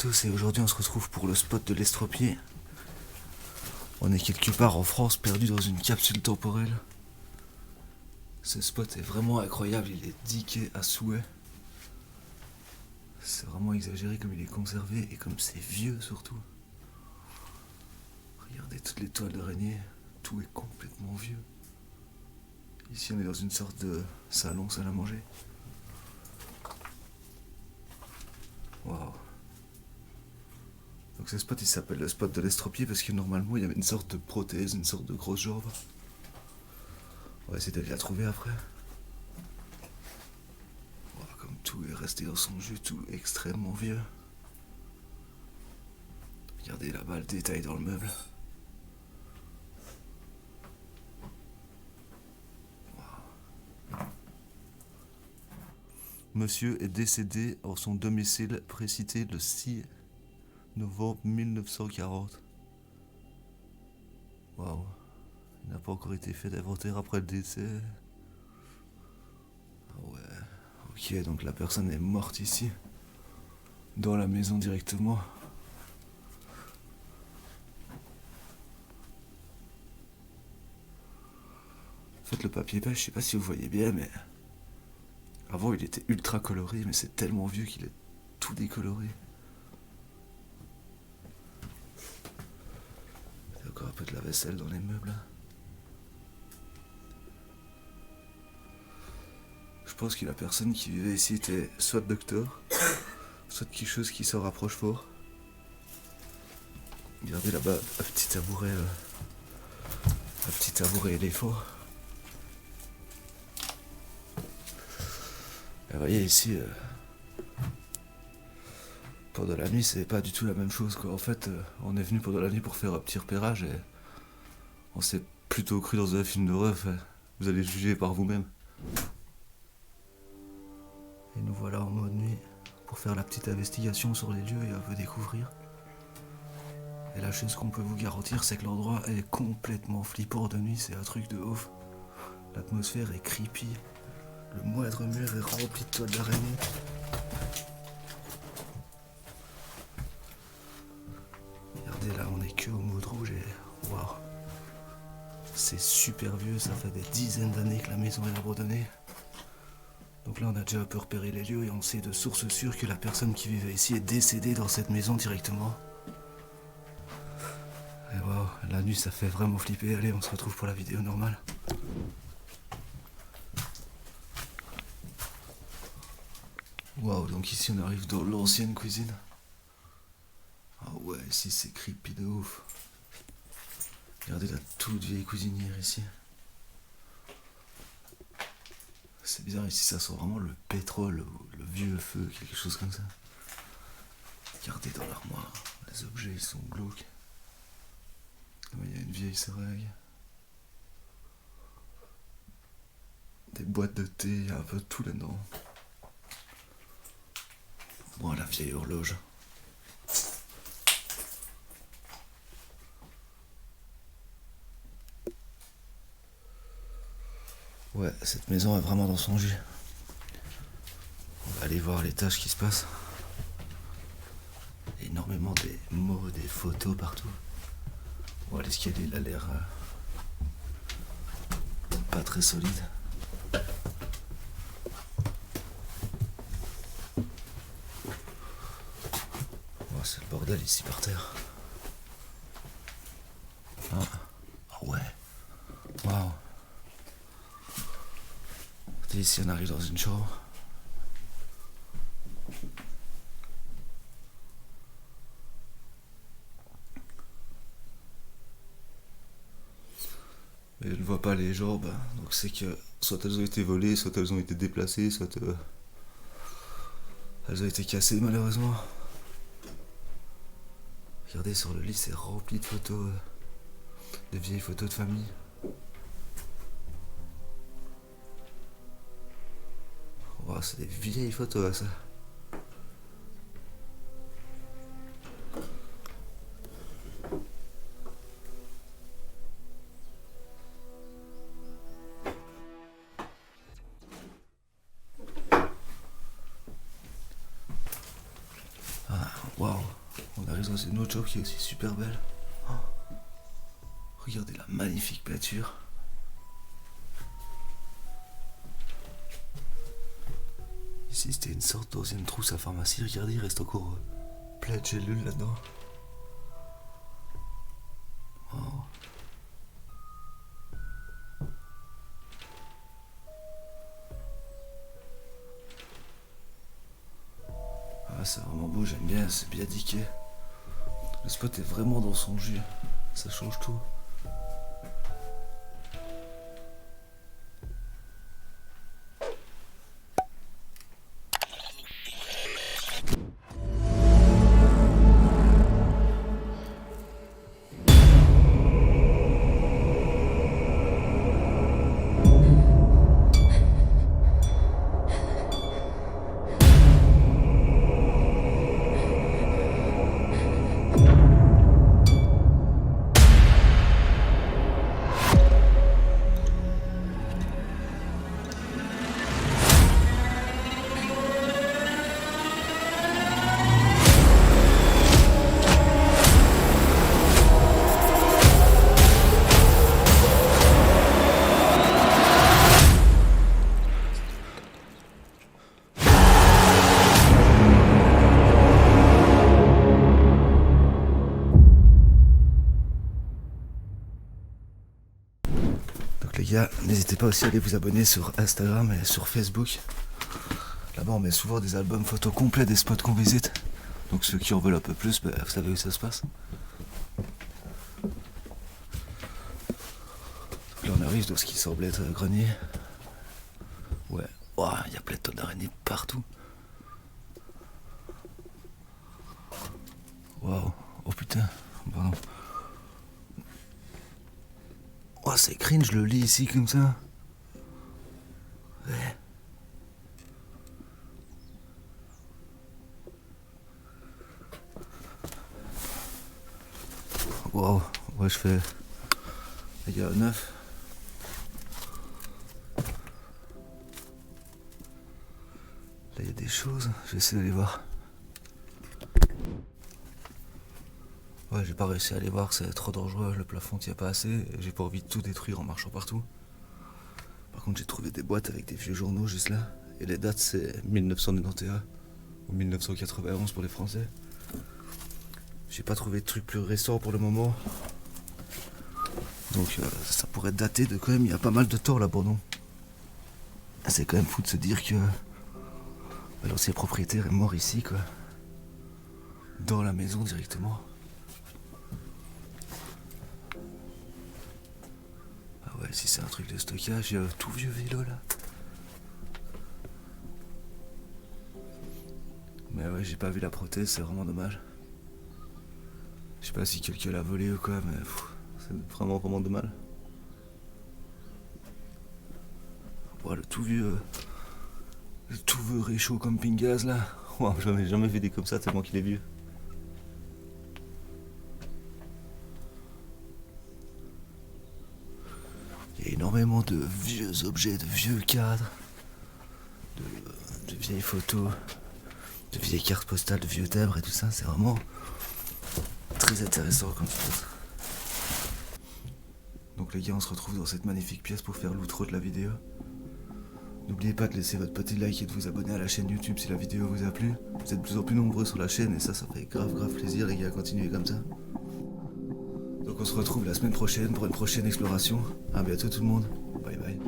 tous et aujourd'hui on se retrouve pour le spot de l'Estropié. On est quelque part en France, perdu dans une capsule temporelle. Ce spot est vraiment incroyable, il est diqué à souhait. C'est vraiment exagéré comme il est conservé et comme c'est vieux surtout. Regardez toutes les toiles d'araignée, tout est complètement vieux. Ici on est dans une sorte de salon, salle à manger. Waouh. Donc ce spot il s'appelle le spot de l'Estropié parce que normalement il y avait une sorte de prothèse, une sorte de grosse jambe. On va essayer d'aller la trouver après. Wow, comme tout est resté dans son jus, tout extrêmement vieux. Regardez là-bas le détail dans le meuble. Wow. Monsieur est décédé en son domicile précité le 6 novembre 1940. Waouh. Il n'a pas encore été fait d'inventaire après le décès. Ah ouais. Ok, donc la personne est morte ici. Dans la maison directement. En fait, le papier peint, je sais pas si vous voyez bien, mais avant il était ultra coloré, mais c'est tellement vieux qu'il est tout décoloré. Il y a encore un peu de la vaisselle dans les meubles. Je pense que la personne qui vivait ici était soit docteur, soit quelque chose qui s'en rapproche fort. Regardez là-bas, un petit tabouret éléphant. Et vous voyez ici, pendant la nuit, c'est pas du tout la même chose quoi. En fait, on est venu pendant la nuit pour faire un petit repérage et on s'est plutôt cru dans un film d'horreur. Enfin, vous allez juger par vous-même. Et nous voilà en mode nuit pour faire la petite investigation sur les lieux et un peu découvrir. Et la chose qu'on peut vous garantir, c'est que l'endroit est complètement flippant de nuit, c'est un truc de ouf. L'atmosphère est creepy. Le moindre mur est rempli de toiles d'araignée. Regardez là, on est que au mode rouge et waouh. C'est super vieux, ça fait des dizaines d'années que la maison est abandonnée. Donc là on a déjà un peu repéré les lieux et on sait de source sûre que la personne qui vivait ici est décédée dans cette maison directement. Et waouh, la nuit ça fait vraiment flipper. Allez, on se retrouve pour la vidéo normale. Waouh, donc ici on arrive dans l'ancienne cuisine. Ah ouais, ici c'est creepy de ouf. Regardez la toute vieille cuisinière ici. C'est bizarre, ici ça sent vraiment le pétrole ou le vieux feu, quelque chose comme ça. Regardez dans l'armoire, les objets ils sont glauques. Il y a une vieille seringue. Des boîtes de thé, il y a un peu de tout là-dedans. Bon, la vieille horloge. Ouais, cette maison est vraiment dans son jus. On va aller voir les tâches qui se passent. Énormément des mots, des photos partout. Bon, l'escalier il a l'air pas très solide. Oh, c'est le bordel ici par terre. Ah, oh ouais. Waouh. Ici on arrive dans une chambre. Et je ne vois pas les jambes, donc c'est que soit elles ont été volées, soit elles ont été déplacées, soit elles ont été cassées malheureusement. Regardez sur le lit, c'est rempli de photos, de vieilles photos de famille. Oh, c'est des vieilles photos ça. Ah, waouh. c'est une autre chambre qui est aussi super belle. Oh. Regardez la magnifique peinture. Ici c'était une sorte d'ancienne trousse à pharmacie. Regardez, il reste encore plein de gélules là-dedans. Oh. Ah, c'est vraiment beau, j'aime bien, c'est bien diqué. Le spot est vraiment dans son jus, ça change tout. Les gars, n'hésitez pas aussi à aller vous abonner sur Instagram et sur Facebook. Là-bas on met souvent des albums photos complets des spots qu'on visite. Donc ceux qui en veulent un peu plus, vous savez où ça se passe. Donc là on arrive dans ce qui semble être un grenier. Ouais, il y a plein de tonnes d'araignées partout. Waouh, oh putain, pardon. Oh, c'est cringe, je le lis ici comme ça. Ouais. Wow, ouais, je fais. Les gars, 9. Là, il y a des choses, je vais essayer d'aller voir. Ouais, j'ai pas réussi à aller voir, c'est trop dangereux, le plafond tient pas assez, et j'ai pas envie de tout détruire en marchant partout. Par contre, j'ai trouvé des boîtes avec des vieux journaux juste là, et les dates c'est 1991 ou 1991 pour les Français. J'ai pas trouvé de trucs plus récents pour le moment. Donc ça pourrait dater de quand même, il y a pas mal de temps là-bas, non? C'est quand même fou de se dire que l'ancien propriétaire est mort ici, quoi. Dans la maison directement. Ouais, si c'est un truc de stockage, il y a tout vieux vélo là. Mais ouais, j'ai pas vu la prothèse, c'est vraiment dommage. Je sais pas si quelqu'un l'a volé ou quoi, mais c'est vraiment dommage. Ouais, le tout vieux réchaud camping gaz là. Wow, j'avais jamais vu des comme ça tellement qu'il est vieux. Il y a énormément de vieux objets, de vieux cadres, de vieilles photos, de vieilles cartes postales, de vieux timbres et tout ça. C'est vraiment très intéressant comme chose. Donc les gars, on se retrouve dans cette magnifique pièce pour faire l'outro de la vidéo. N'oubliez pas de laisser votre petit like et de vous abonner à la chaîne YouTube si la vidéo vous a plu. Vous êtes de plus en plus nombreux sur la chaîne et ça fait grave plaisir les gars, continuez comme ça. Donc on se retrouve la semaine prochaine pour une prochaine exploration. À bientôt tout le monde. Bye bye.